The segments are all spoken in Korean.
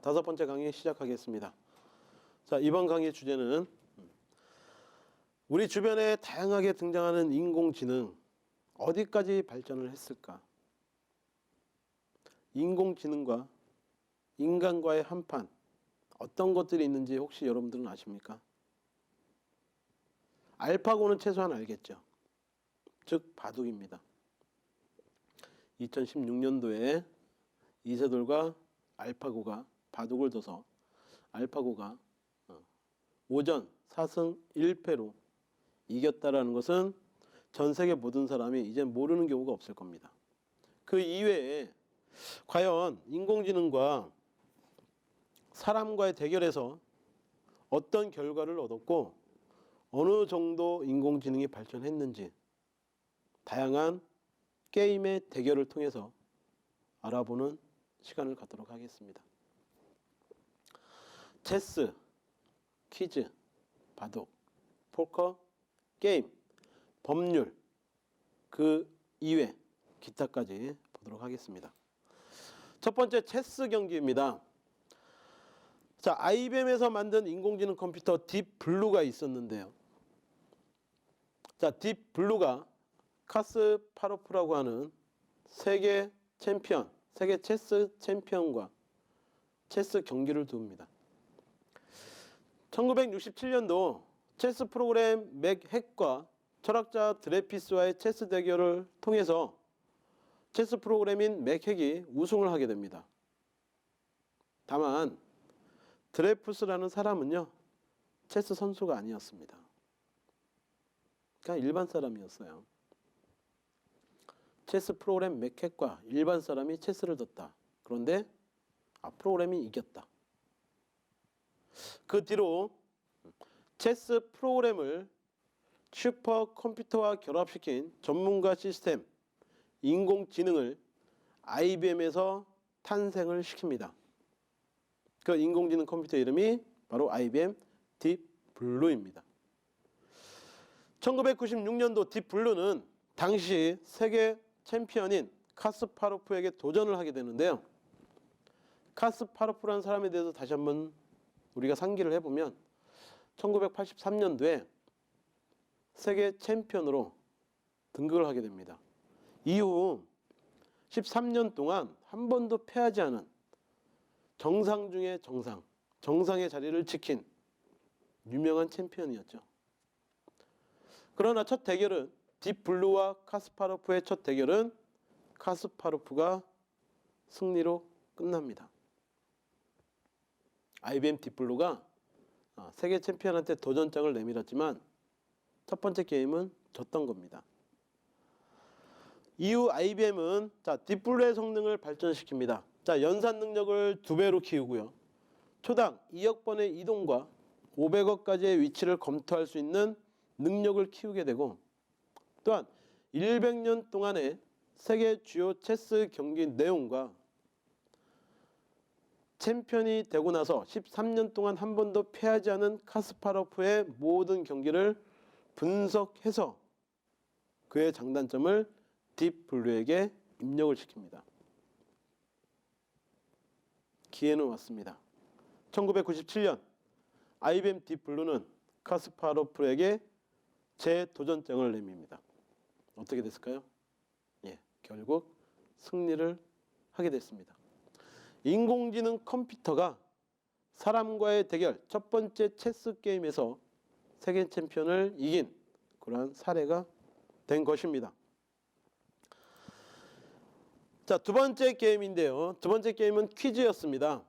다섯 번째 강의 시작하겠습니다. 자, 이번 강의 주제는 우리 주변에 다양하게 등장하는 인공지능 어디까지 발전을 했을까? 인공지능과 인간과의 한판 어떤 것들이 있는지 혹시 여러분들은 아십니까? 알파고는 최소한 알겠죠. 즉 바둑입니다. 2016년도에 이세돌과 알파고가 바둑을 둬서 알파고가 오전 4승 1패로 이겼다라는 것은 전 세계 모든 사람이 이제 모르는 경우가 없을 겁니다. 그 이외에 과연 인공지능과 사람과의 대결에서 어떤 결과를 얻었고 어느 정도 인공지능이 발전했는지 다양한 게임의 대결을 통해서 알아보는 시간을 갖도록 하겠습니다. 체스, 퀴즈, 바둑, 포커, 게임, 법률, 그 이외 기타까지 보도록 하겠습니다. 첫 번째 체스 경기입니다. 자, IBM에서 만든 인공지능 컴퓨터 딥블루가 있었는데요. 자, 딥블루가 카스파로프라고 하는 세계 챔피언, 세계 체스 챔피언과 체스 경기를 두습니다. 1967년도 체스 프로그램 맥핵과 철학자 드레피스와의 체스 대결을 통해서 체스 프로그램인 맥핵이 우승을 하게 됩니다. 다만 드레피스라는 사람은요, 체스 선수가 아니었습니다. 그냥 일반 사람이었어요. 체스 프로그램 맥핵과 일반 사람이 체스를 뒀다. 그런데 프로그램이 이겼다. 그 뒤로 체스 프로그램을 슈퍼컴퓨터와 결합시킨 전문가 시스템, 인공지능을 IBM에서 탄생을 시킵니다. 그 인공지능 컴퓨터 이름이 바로 IBM 딥블루입니다. 1996년도 딥블루는 당시 세계 챔피언인 카스파로프에게 도전을 하게 되는데요. 카스파로프라는 사람에 대해서 다시 한번 우리가 상기를 해보면 1983년도에 세계 챔피언으로 등극을 하게 됩니다. 이후 13년 동안 한 번도 패하지 않은 정상 중의 정상, 정상의 자리를 지킨 유명한 챔피언이었죠. 그러나 첫 대결은 딥블루와 카스파로프의 첫 대결은 카스파로프가 승리로 끝납니다. IBM 딥블루가 세계 챔피언한테 도전장을 내밀었지만 첫 번째 게임은 졌던 겁니다. 이후 IBM은 딥블루의 성능을 발전시킵니다. 연산 능력을 2배로 키우고요. 초당 2억 번의 이동과 500억까지의 위치를 검토할 수 있는 능력을 키우게 되고, 또한 100년 동안의 세계 주요 체스 경기 내용과 챔피언이 되고 나서 13년 동안 한 번도 패하지 않은 카스파로프의 모든 경기를 분석해서 그의 장단점을 딥블루에게 입력을 시킵니다. 기회는 왔습니다. 1997년 IBM 딥블루는 카스파로프에게 재도전장을 내밉니다. 어떻게 됐을까요? 결국 승리를 하게 됐습니다. 인공지능 컴퓨터가 사람과의 대결, 첫 번째 체스 게임에서 세계 챔피언을 이긴 그러한 사례가 된 것입니다. 자, 두 번째 게임인데요. 두 번째 게임은 퀴즈였습니다.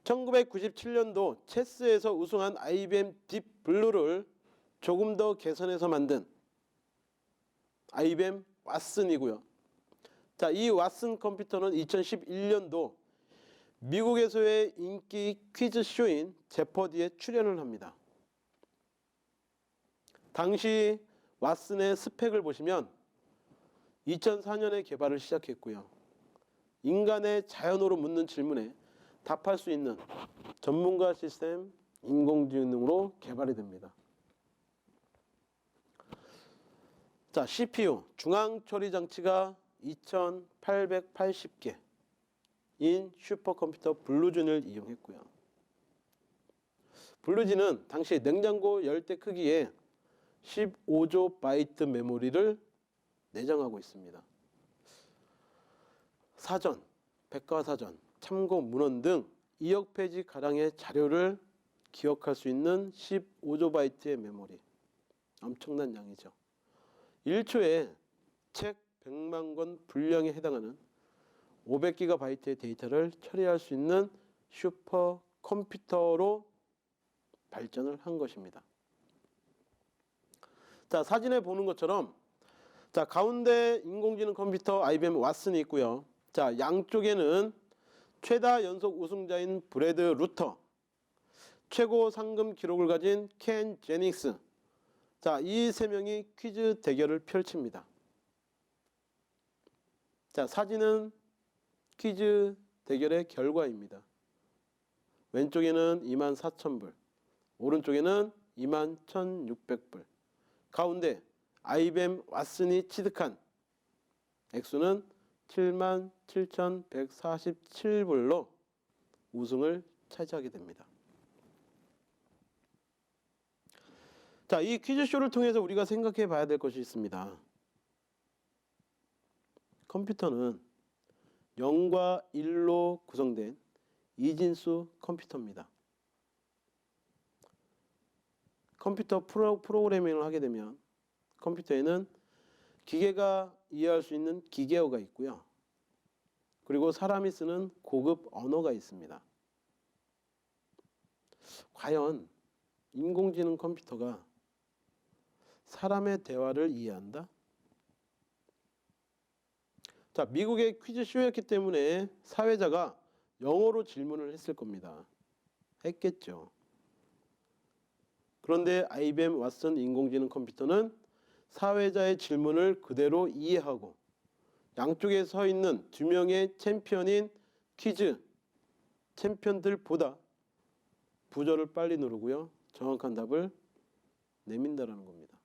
1997년도 체스에서 우승한 IBM 딥블루를 조금 더 개선해서 만든 IBM 왓슨이고요. 자, 이 왓슨 컴퓨터는 2011년도 미국에서의 인기 퀴즈 쇼인 제퍼디에 출연을 합니다. 당시 왓슨의 스펙을 보시면 2004년에 개발을 시작했고요. 인간의 자연어로 묻는 질문에 답할 수 있는 전문가 시스템 인공지능으로 개발이 됩니다. 자, CPU 중앙 처리 장치가 2880개, 슈퍼컴퓨터 블루진을 이용했고요. 블루진은 당시 냉장고 열대 크기의 15조 바이트 메모리를 내장하고 있습니다. 사전, 백과사전, 참고 문헌 등 2억 페이지 가량의 자료를 기억할 수 있는 15조 바이트의 메모리. 엄청난 양이죠. 1초에 책 100만 권 분량에 해당하는 500기가바이트의 데이터를 처리할 수 있는 슈퍼컴퓨터로 발전을 한 것입니다. 자, 사진에 보는 것처럼 자, 가운데 인공지능 컴퓨터 IBM 왓슨이 있고요. 자, 양쪽에는 최다 연속 우승자인 브래드 루터, 최고 상금 기록을 가진 켄 제닉스. 자, 이 세 명이 퀴즈 대결을 펼칩니다. 자, 사진은 퀴즈 대결의 결과입니다. 왼쪽에는 24,000불, 오른쪽에는 21,600불. 가운데 IBM 왓슨이 취득한 액수는 77,147불로 우승을 차지하게 됩니다. 자, 이 퀴즈쇼를 통해서 우리가 생각해 봐야 될 것이 있습니다. 컴퓨터는 0과 1로 구성된 이진수 컴퓨터입니다. 컴퓨터 프로그래밍을 하게 되면 컴퓨터에는 기계가 이해할 수 있는 기계어가 있고요. 그리고 사람이 쓰는 고급 언어가 있습니다. 과연 인공지능 컴퓨터가 사람의 대화를 이해한다? 자, 미국의 퀴즈쇼였기 때문에 사회자가 영어로 질문을 했을 겁니다. 했겠죠. 그런데 IBM 왓슨 인공지능 컴퓨터는 사회자의 질문을 그대로 이해하고 양쪽에 서 있는 두 명의 챔피언인 퀴즈 챔피언들보다 부저를 빨리 누르고요. 정확한 답을 내민다라는 겁니다.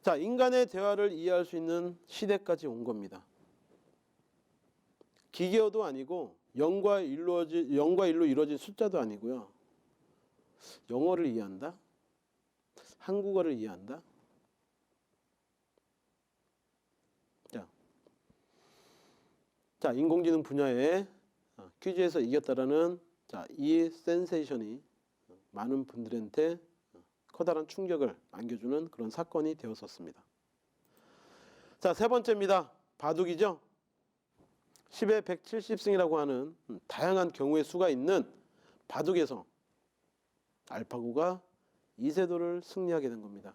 자, 인간의 대화를 이해할 수 있는 시대까지 온 겁니다. 기계어도 아니고 0과 1로 이루어진 숫자도 아니고요. 영어를 이해한다? 한국어를 이해한다? 자, 인공지능 분야에 퀴즈에서 이겼다라는 이 센세이션이 많은 분들한테 커다란 충격을 안겨주는 그런 사건이 되었었습니다. 자, 세 번째입니다. 바둑이죠. 10의 170승이라고 하는 다양한 경우의 수가 있는 바둑에서 알파고가 이세돌을 승리하게 된 겁니다.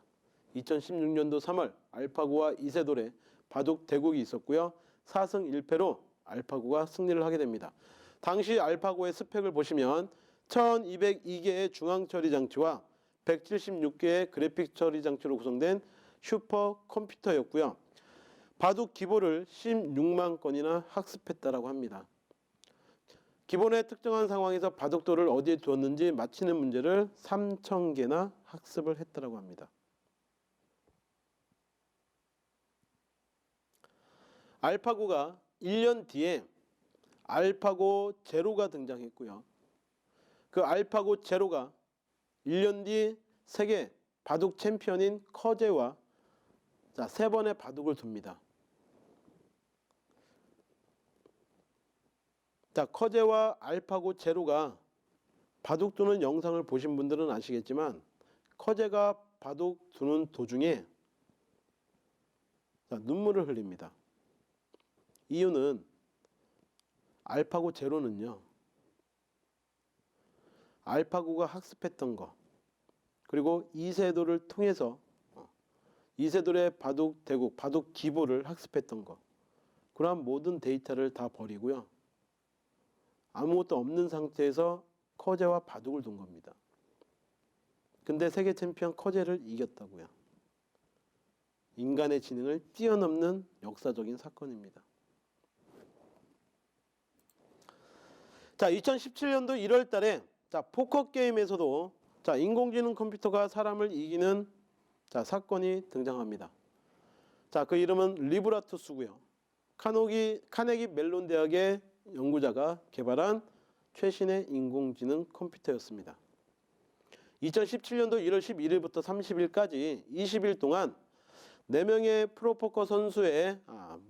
2016년도 3월 알파고와 이세돌의 바둑 대국이 있었고요. 4승 1패로 알파고가 승리를 하게 됩니다. 당시 알파고의 스펙을 보시면 1202개의 중앙 처리 장치와 176개의 그래픽 처리 장치로 구성된 슈퍼컴퓨터였고요. 바둑 기보를 16만 건이나 학습했다라고 합니다. 기본의 특정한 상황에서 바둑돌을 어디에 두었는지 맞히는 문제를 3,000개나 학습을 했다라고 합니다. 알파고가 1년 뒤에 알파고 제로가 등장했고요. 그 알파고 제로가 1년 뒤 세계 바둑 챔피언인 커제와 세 번의 바둑을 둡니다. 자, 커제와 알파고 제로가 바둑 두는 영상을 보신 분들은 아시겠지만 커제가 바둑 두는 도중에 눈물을 흘립니다. 이유는 알파고 제로는요, 알파고가 학습했던 거, 그리고 이세돌을 통해서 이세돌의 바둑 대국, 바둑 기보를 학습했던 거, 그러한 모든 데이터를 다 버리고요. 아무것도 없는 상태에서 커제와 바둑을 둔 겁니다. 근데 세계 챔피언 커제를 이겼다고요. 인간의 지능을 뛰어넘는 역사적인 사건입니다. 자, 2017년도 1월 달에 포커 게임에서도 인공지능 컴퓨터가 사람을 이기는 사건이 등장합니다. 그 이름은 리브라투스고요. 카네기 멜론 대학의 연구자가 개발한 최신의 인공지능 컴퓨터였습니다. 2017년도 1월 11일부터 30일까지 20일 동안 4명의 프로포커 선수의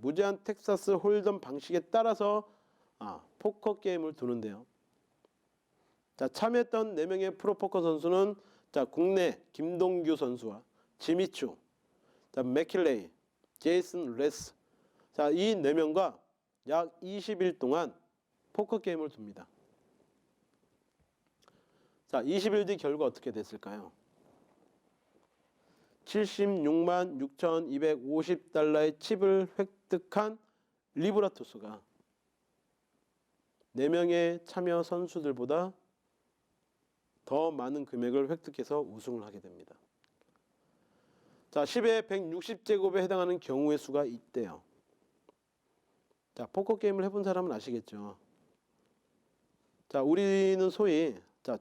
무제한 텍사스 홀덤 방식에 따라서 포커 게임을 두는데요. 자, 참여했던 4명의 프로포커 선수는 국내 김동규 선수와 지미추, 맥킬레이, 제이슨 레스, 이 4명과 약 20일 동안 포커 게임을 둡니다. 자, 20일 뒤 결과 어떻게 됐을까요? 76만 6,250달러의 칩을 획득한 리브라토스가 4명의 참여 선수들보다 더 많은 금액을 획득해서 우승을 하게 됩니다. 자, 10의 160제곱에 해당하는 경우의 수가 있대요. 자, 포커 게임을 해본 사람은 아시겠죠. 자, 우리는 소위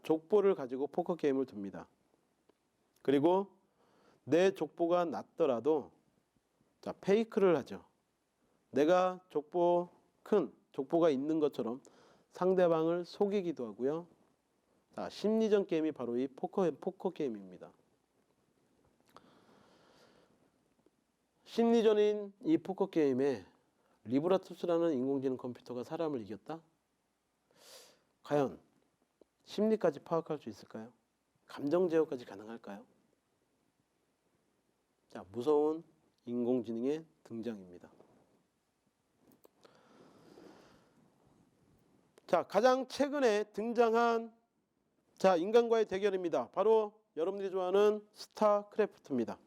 족보를 가지고 포커 게임을 둡니다. 그리고 내 족보가 낮더라도 페이크를 하죠. 내가 큰 족보가 있는 것처럼 상대방을 속이기도 하고요. 자, 심리전 게임이 바로 이 포커 게임입니다. 심리전인 이 포커 게임에 리브라토스라는 인공지능 컴퓨터가 사람을 이겼다? 과연 심리까지 파악할 수 있을까요? 감정 제어까지 가능할까요? 자, 무서운 인공지능의 등장입니다. 자, 가장 최근에 등장한 인간과의 대결입니다. 바로 여러분들이 좋아하는 스타크래프트입니다.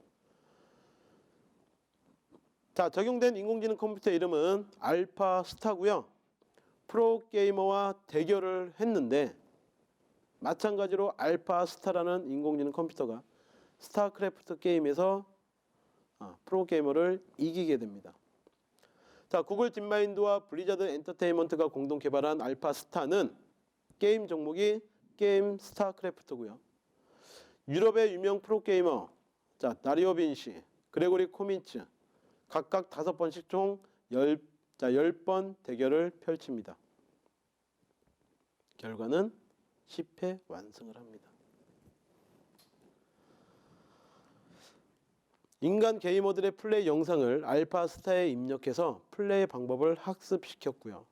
자, 적용된 인공지능 컴퓨터 이름은 알파스타고요. 프로게이머와 대결을 했는데 마찬가지로 알파스타라는 인공지능 컴퓨터가 스타크래프트 게임에서 프로게이머를 이기게 됩니다. 자, 구글 딥마인드와 블리자드 엔터테인먼트가 공동 개발한 알파스타는 게임 종목이 게임 스타크래프트고요. 유럽의 유명 프로게이머 다리오 빈시, 그레고리 코민츠 각각 5번씩 총 10번 대결을 펼칩니다. 결과는 10회 완승을 합니다. 인간 게이머들의 플레이 영상을 알파스타에 입력해서 플레이 방법을 학습시켰고요.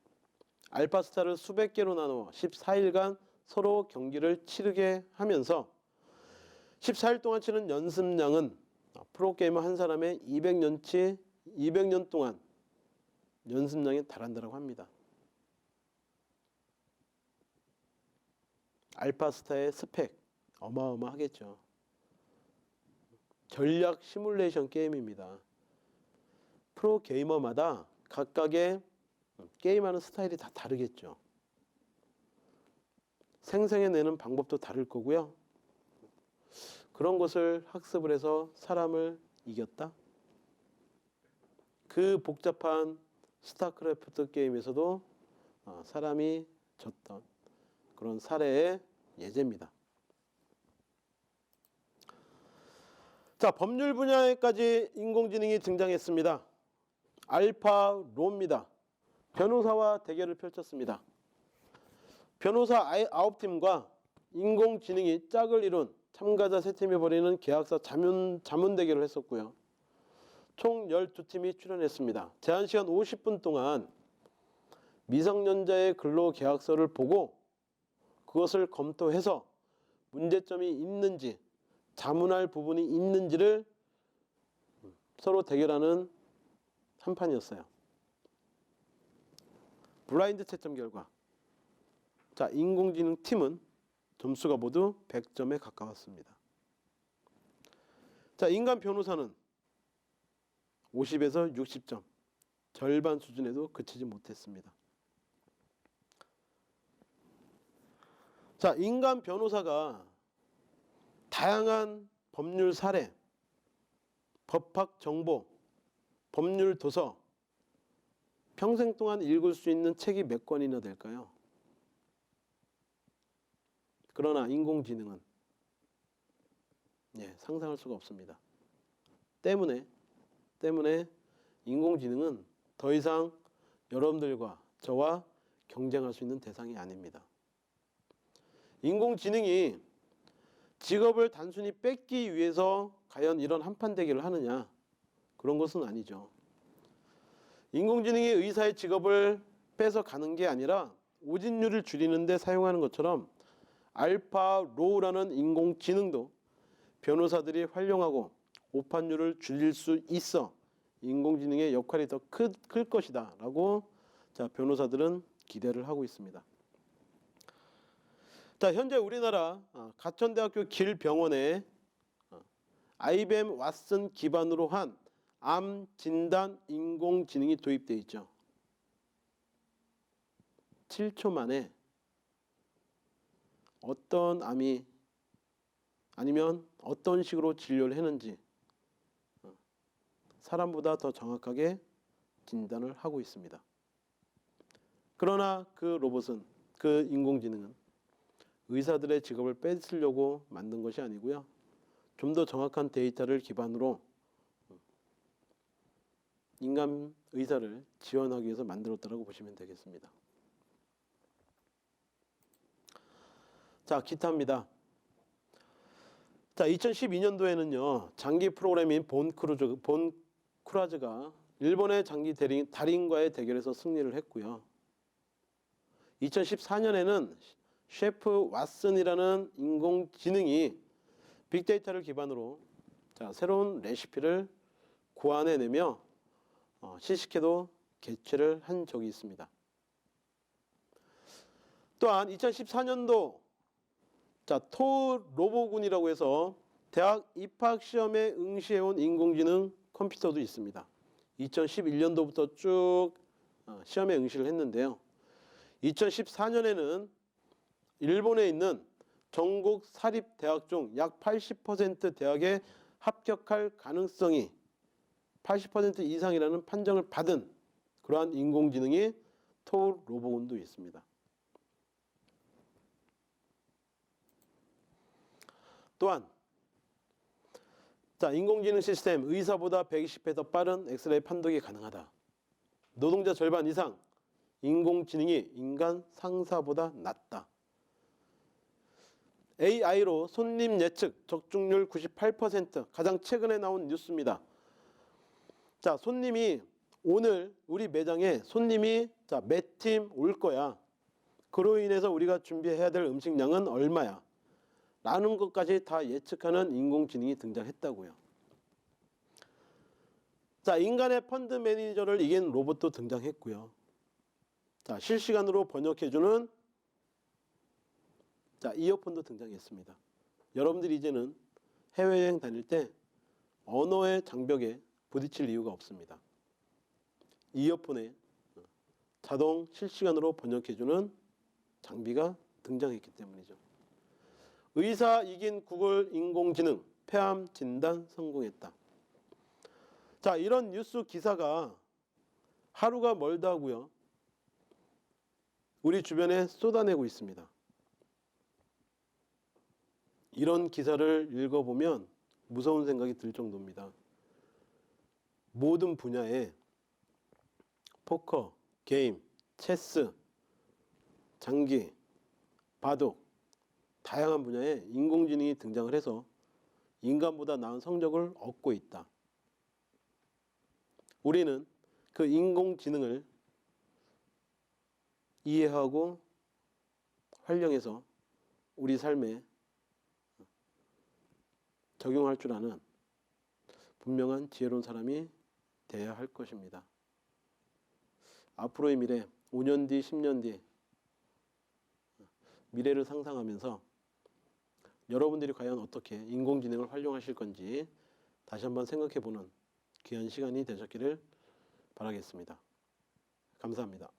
알파스타를 수백 개로 나누어 14일간 서로 경기를 치르게 하면서 14일 동안 치는 연습량은 프로게이머 한 사람의 200년 동안 연습량에 달한다고 합니다. 알파스타의 스펙 어마어마하겠죠. 전략 시뮬레이션 게임입니다. 프로게이머마다 각각의 게임하는 스타일이 다 다르겠죠. 생성해내는 방법도 다를 거고요. 그런 것을 학습을 해서 사람을 이겼다? 그 복잡한 스타크래프트 게임에서도 사람이 졌던 그런 사례의 예제입니다. 자, 법률 분야에까지 인공지능이 등장했습니다. 알파로입니다. 변호사와 대결을 펼쳤습니다. 변호사 9팀과 인공지능이 짝을 이룬 참가자 3팀이 벌이는 계약서 자문 대결을 했었고요. 총 12팀이 출연했습니다. 제한시간 50분 동안 미성년자의 근로계약서를 보고 그것을 검토해서 문제점이 있는지, 자문할 부분이 있는지를 서로 대결하는 한 판이었어요. 블라인드 채점 결과 인공지능 팀은 점수가 모두 100점에 가까웠습니다. 인간 변호사는 50에서 60점, 절반 수준에도 그치지 못했습니다. 인간 변호사가 다양한 법률 사례, 법학 정보, 법률 도서, 평생 동안 읽을 수 있는 책이 몇 권이나 될까요? 그러나 인공지능은 상상할 수가 없습니다. 때문에 인공지능은 더 이상 여러분들과 저와 경쟁할 수 있는 대상이 아닙니다. 인공지능이 직업을 단순히 뺏기 위해서 과연 이런 한판 대결을 하느냐? 그런 것은 아니죠. 인공지능이 의사의 직업을 뺏어가는 게 아니라 오진율을 줄이는 데 사용하는 것처럼 알파로우라는 인공지능도 변호사들이 활용하고 오판율을 줄일 수 있어 인공지능의 역할이 더 클 것이다 라고 변호사들은 기대를 하고 있습니다. 자, 현재 우리나라 가천대학교 길병원에 IBM 왓슨 기반으로 한 암 진단 인공지능이 도입되어 있죠. 7초 만에 어떤 암이 아니면 어떤 식으로 진료를 했는지 사람보다 더 정확하게 진단을 하고 있습니다. 그러나 그 로봇은, 그 인공지능은 의사들의 직업을 뺏으려고 만든 것이 아니고요. 좀 더 정확한 데이터를 기반으로 인간 의사를 지원하기 위해서 만들었다고 보시면 되겠습니다. 자, 기타입니다. 자, 2012년도에는요. 장기 프로그램인 본 쿠라즈가 일본의 장기 달인과의 대결에서 승리를 했고요. 2014년에는 셰프 왓슨이라는 인공지능이 빅데이터를 기반으로 새로운 레시피를 고안해내며 시식회도 개최를 한 적이 있습니다. 또한 2014년도 토로보군이라고 해서 대학 입학 시험에 응시해온 인공지능 컴퓨터도 있습니다. 2011년도부터 쭉 시험에 응시를 했는데요. 2014년에는 일본에 있는 전국 사립대학 중 약 80% 대학에 합격할 가능성이 80% 이상이라는 판정을 받은 그러한 인공지능이 토로보군도 있습니다. 또한 인공지능 시스템 의사보다 120배 더 빠른 엑스레이 판독이 가능하다. 노동자 절반 이상 인공지능이 인간 상사보다 낫다. AI로 손님 예측 적중률 98% 가장 최근에 나온 뉴스입니다. 자, 손님이 오늘 우리 매장에 손님이 몇 팀 올 거야. 그로 인해서 우리가 준비해야 될 음식량은 얼마야. 라는 것까지 다 예측하는 인공지능이 등장했다고요. 자, 인간의 펀드 매니저를 이긴 로봇도 등장했고요. 자, 실시간으로 번역해주는 이어폰도 등장했습니다. 여러분들이 이제는 해외여행 다닐 때 언어의 장벽에 부딪힐 이유가 없습니다. 이어폰에 자동 실시간으로 번역해주는 장비가 등장했기 때문이죠. 의사 이긴 구글 인공지능 폐암 진단 성공했다. 자, 이런 뉴스 기사가 하루가 멀다 하고요. 우리 주변에 쏟아내고 있습니다. 이런 기사를 읽어보면 무서운 생각이 들 정도입니다. 모든 분야에 포커, 게임, 체스, 장기, 바둑 다양한 분야에 인공지능이 등장을 해서 인간보다 나은 성적을 얻고 있다. 우리는 그 인공지능을 이해하고 활용해서 우리 삶에 적용할 줄 아는 분명한 지혜로운 사람이 되어야 할 것입니다. 앞으로의 미래, 5년 뒤, 10년 뒤 미래를 상상하면서 여러분들이 과연 어떻게 인공지능을 활용하실 건지 다시 한번 생각해보는 귀한 시간이 되셨기를 바라겠습니다. 감사합니다.